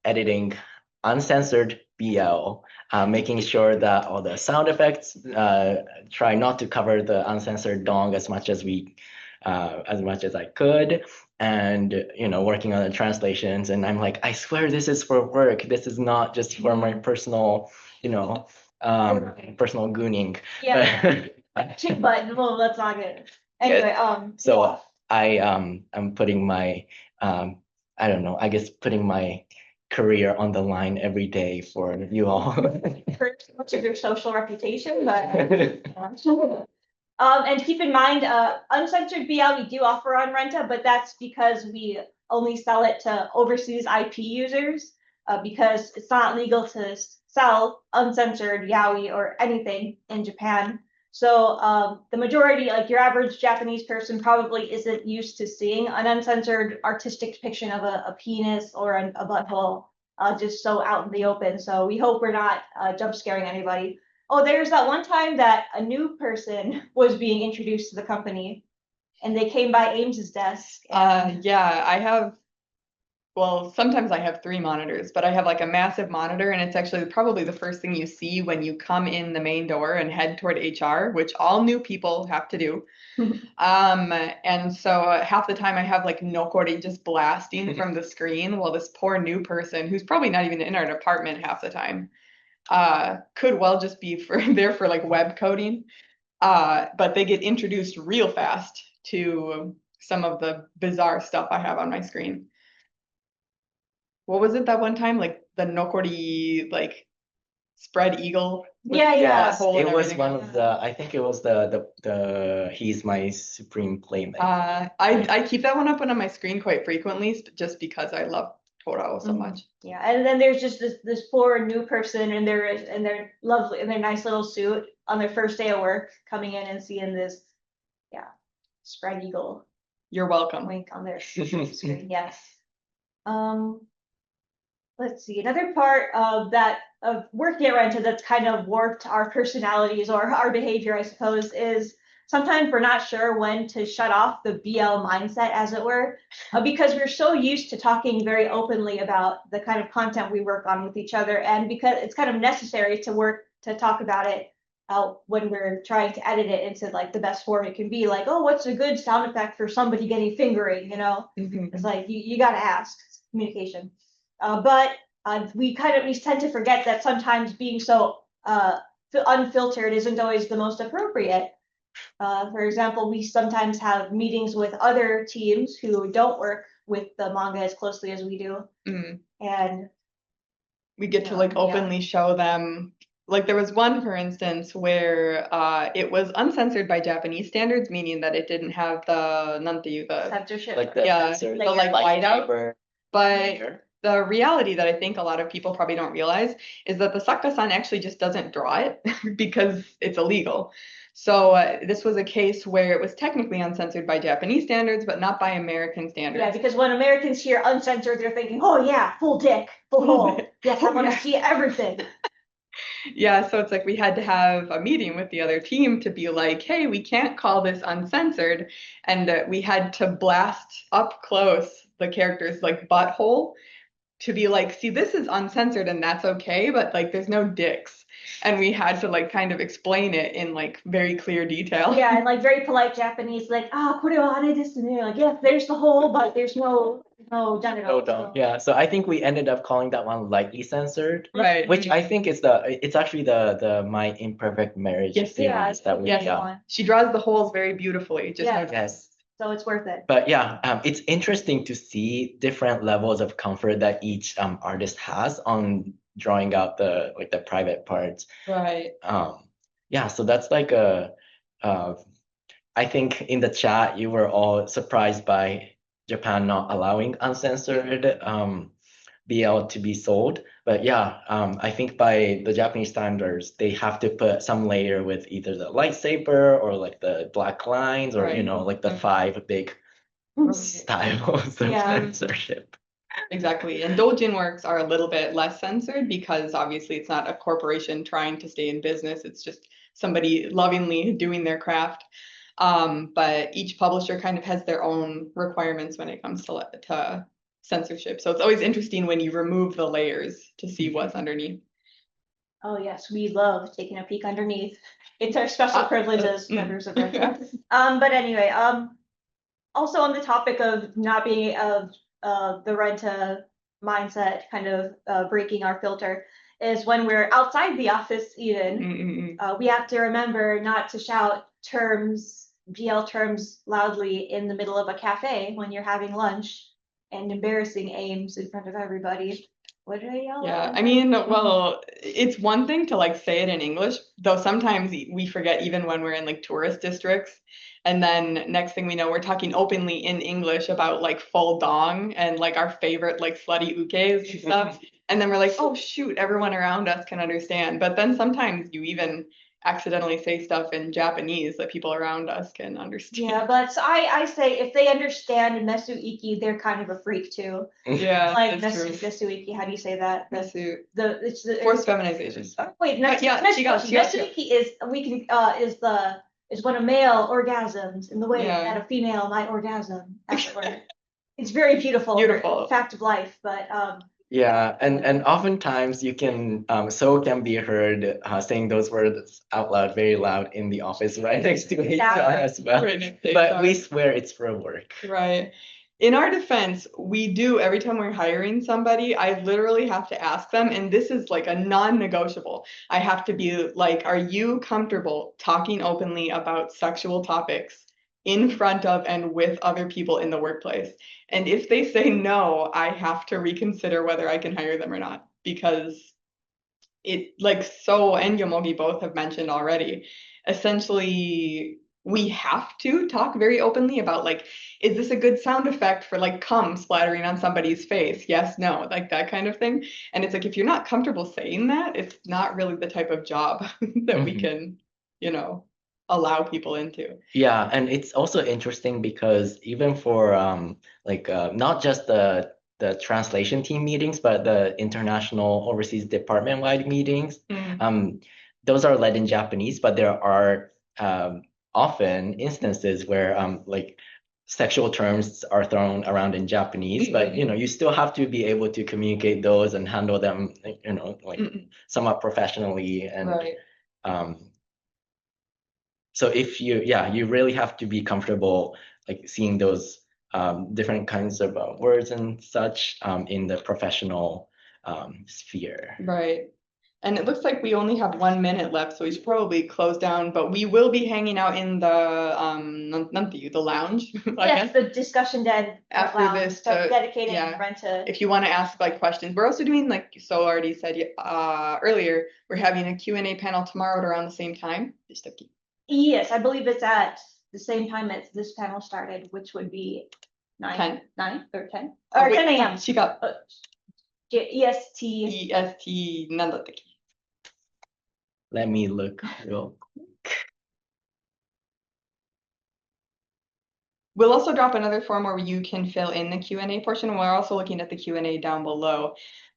editing uncensored BL, making sure that all the sound effects try not to cover the uncensored dong as much as I could, and working on the translations. And I'm like, I swear this is for work. This is not just for my personal, personal gooning. Yeah. Chick button. Well, that's not good. Anyway, so yeah. I'm putting my I don't know, I guess putting my career on the line every day for you all. Much of your social reputation, but and keep in mind, uncensored BL we do offer on Renta, but that's because we only sell it to overseas IP users, because it's not legal to sell uncensored yaoi or anything in Japan. So the majority, like your average Japanese person, probably isn't used to seeing an uncensored artistic depiction of a penis or a butthole just so out in the open. So we hope we're not jump scaring anybody. Oh, there's that one time that a new person was being introduced to the company, and they came by Ames's desk. Yeah, I have. well, sometimes I have 3 monitors, but I have like a massive monitor, and it's actually probably the first thing you see when you come in the main door and head toward HR, which all new people have to do. And so half the time I have like Nokori just blasting from the screen while this poor new person, who's probably not even in our department half the time, could well just be there for like web coding. But they get introduced real fast to some of the bizarre stuff I have on my screen. What was it that one time? Like the Nokori like spread eagle with Yeah, the yeah. Yes, butthole it and was everything. one of the, I think it was the he's my supreme playmate. I keep that one up on my screen quite frequently just because I love Torao so much. Yeah, and then there's just this poor new person and they're lovely in their nice little suit on their first day of work coming in and seeing this, yeah, spread eagle You're welcome. wink on their screen. Yes. Um, let's see. Another part of that of working at Renta that's kind of warped our personalities or our behavior, I suppose, is sometimes we're not sure when to shut off the BL mindset, as it were, because we're so used to talking very openly about the kind of content we work on with each other, and because it's kind of necessary to talk about it when we're trying to edit it into like the best form it can be. Like, oh, what's a good sound effect for somebody getting fingering? It's like you got to ask. Communication, but we tend to forget that sometimes being so unfiltered isn't always the most appropriate. For example, we sometimes have meetings with other teams who don't work with the manga as closely as we do, and we get to like openly show them. Like there was one, for instance, where it was uncensored by Japanese standards, meaning that it didn't have the censorship, like the censored, the like whiteout. But layer. the reality that I think a lot of people probably don't realize is that the Sakka-san actually just doesn't draw it because it's illegal. So this was a case where it was technically uncensored by Japanese standards, but not by American standards. Yeah, because when Americans hear uncensored, they're thinking, oh yeah, full dick, full hole. Yes, I want to see everything. Yeah, so it's like we had to have a meeting with the other team to be like, hey, we can't call this uncensored. And we had to blast up close the character's like butthole to be like, see, this is uncensored and that's okay, but like there's no dicks. And we had to like kind of explain it in like very clear detail. Yeah, and like very polite Japanese, like, ah, kore wa are desu ne. Like, yeah, there's the hole, but there's no genital. No. Yeah, so I think we ended up calling that one lightly censored, Right. which I think is it's actually the My Imperfect Marriage series that we got. She draws the holes very beautifully. Just no Yes. So it's worth it. But yeah, it's interesting to see different levels of comfort that each artist has on drawing out the private parts. Right. Yeah, so that's like I think in the chat you were all surprised by Japan not allowing uncensored BL to be sold. But yeah, I think by the Japanese standards, they have to put some layer with either the lightsaber or like the black lines or like the 5 big styles of censorship. Exactly. And Doujin works are a little bit less censored because obviously it's not a corporation trying to stay in business. It's just somebody lovingly doing their craft. But each publisher kind of has their own requirements when it comes to censorship. So it's always interesting when you remove the layers to see what's underneath. Oh yes, we love taking a peek underneath. It's our special privilege as members of Renta. But anyway, also on the topic of not being of the Renta mindset, kind of breaking our filter, is when we're outside the office even, we have to remember not to shout GL terms loudly in the middle of a cafe when you're having lunch and embarrassing Ames in front of everybody. What did I yell? Yeah, I mean, well, it's one thing to like say it in English, though sometimes we forget even when we're in like tourist districts. And then next thing we know, we're talking openly in English about like full dong and like our favorite like slutty ukes and stuff. And then we're like, oh shoot, everyone around us can understand. But then sometimes you even accidentally say stuff in Japanese that people around us can understand. Yeah, but I say if they understand Mesu Iki, they're kind of a freak too. Yeah, like Mesu Iki, how do you say that? It's the forced feminization. Wait, Mesu Iki is when a male orgasms in the way that a female might orgasm, as it were. It's very beautiful. Beautiful. Fact of life, but Yeah, and oftentimes you can so can be heard saying those words out loud, very loud in the office right next to HR as well. Right next to But we HR. swear it's for work. Right. In our defense, we do every time we're hiring somebody, I literally have to ask them, and this is like a non-negotiable. I have to be like, are you comfortable talking openly about sexual topics in front of and with other people in the workplace? And if they say no, I have to reconsider whether I can hire them or not, because it like so and Yomogi both have mentioned already, essentially we have to talk very openly about like, is this a good sound effect for like cum splattering on somebody's face? Yes, no, like that kind of thing. And it's like if you're not comfortable saying that, it's not really the type of job that we can, allow people into. Yeah, and it's also interesting because even for not just the translation team meetings, but the international overseas department-wide meetings, those are led in Japanese, but there are often instances where like sexual terms are thrown around in Japanese, but you still have to be able to communicate those and handle them, like somewhat professionally and Right. So if you really have to be comfortable like seeing those different kinds of words and such in the professional sphere. Right. And it looks like we only have 1 minute left, so we should probably close down, but we will be hanging out in the lounge, I yes, guess. the discussion den After lounge, this so to- dedicated yeah. Renta. If you want to ask like questions. We're also doing, like So already said earlier, we're having a Q&A panel tomorrow at around the same time. Yes, I believe it's at the same time as this panel started, which would be 9 or 10 Oh, or wait, 10 a.m. She got EST. EST なんだったっけ? Let me look real quick. We'll also drop another form where you can fill in the Q&A portion. We're also looking at the Q&A down below.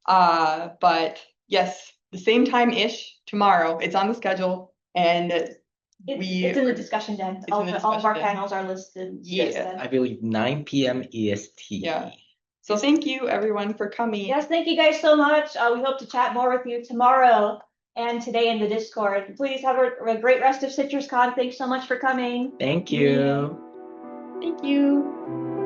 But yes, the same time-ish tomorrow. It's on the schedule, and It's in the discussion den. All of our panels are listed. Yeah. I believe 9 p.m. EST. Yeah. So thank you everyone for coming. Yes, thank you guys so much. We hope to chat more with you tomorrow and today in the Discord. Please have a great rest of CitrusCon. Thanks so much for coming. Thank you. Thank you.